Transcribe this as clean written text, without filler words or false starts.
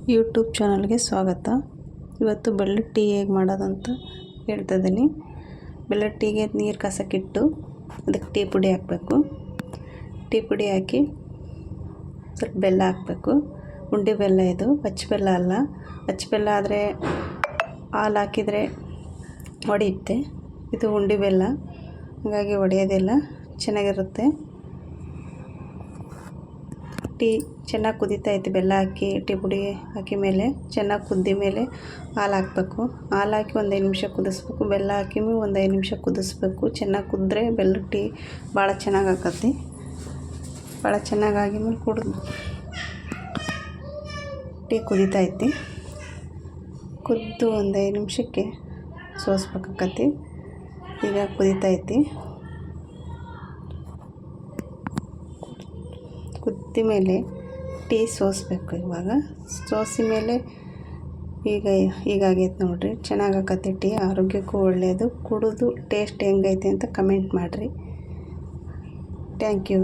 YouTube ಚಾನಲ್ಗೆ ಸ್ವಾಗತ. ಇವತ್ತು ಬೆಲ್ಲದ ಟೀ ಹೇಗೆ ಮಾಡೋದಂತ ಹೇಳ್ತಾ ಇದ್ದೀನಿ. ಬೆಲ್ಲದ ಟೀಗೆ ನೀರು ಕಾಸಕ್ಕಿಟ್ಟು ಅದಕ್ಕೆ ಟೀ ಪುಡಿ ಹಾಕಬೇಕು. ಟೀ ಪುಡಿ ಹಾಕಿ ಸ್ವಲ್ಪ ಬೆಲ್ಲ ಹಾಕಬೇಕು. ಉಂಡೆ ಬೆಲ್ಲ ಇದು, ಅಚ್ಚ ಬೆಲ್ಲ ಅಲ್ಲ. ಅಚ್ಚ ಬೆಲ್ಲ ಆದರೆ ಹಾಲು ಹಾಕಿದರೆ ಒಡೆಯುತ್ತೆ. ಇದು ಉಂಡೆ ಬೆಲ್ಲ, ಹಾಗಾಗಿ ಒಡೆಯೋದಿಲ್ಲ, ಚೆನ್ನಾಗಿರುತ್ತೆ. ಟೀ ಚೆನ್ನಾಗಿ ಕುದೀತಾ ಐತೆ. ಬೆಲ್ಲ ಹಾಕಿ ಟೀ ಪುಡಿ ಹಾಕಿ ಮೇಲೆ ಚೆನ್ನಾಗಿ ಕುದ್ದ ಮೇಲೆ ಹಾಲು ಹಾಕಬೇಕು. ಹಾಲು ಹಾಕಿ ಒಂದು 5 ನಿಮಿಷ ಕುದಿಸ್ಬೇಕು. ಬೆಲ್ಲ ಹಾಕಿ ಒಂದು 5 ನಿಮಿಷ ಕುದಿಸ್ಬೇಕು. ಚೆನ್ನಾಗಿ ಕುದ್ರೆ ಬೆಲ್ಲದ ಟೀ ಭಾಳ ಚೆನ್ನಾಗಿ ಆಕತಿ. ಭಾಳ ಚೆನ್ನಾಗಿ ಮೇಲೆ ಕುಡಿದು ಟೀ ಕುದೀತಾ ಐತಿ. ಕುದ್ದು ಒಂದು 5 ನಿಮಿಷಕ್ಕೆ ಸೋಸ್ಬೇಕಾಕತಿ. ಈಗ ಕುದೀತಾ ಐತಿ. ಕುದ್ದ ಮೇಲೆ ಟೀ ಸೋಸಬೇಕು. ಇವಾಗ ಸೋಸಿ ಮೇಲೆ ಹೀಗಾಗೈತೆ ನೋಡಿರಿ, ಚೆನ್ನಾಗಿ ಆಕತಿ ಟೀ. ಆರೋಗ್ಯಕ್ಕೂ ಒಳ್ಳೆಯದು. ಕುಡಿದು ಟೇಸ್ಟ್ ಹೆಂಗೈತೆ ಅಂತ ಕಮೆಂಟ್ ಮಾಡಿರಿ. Thank you.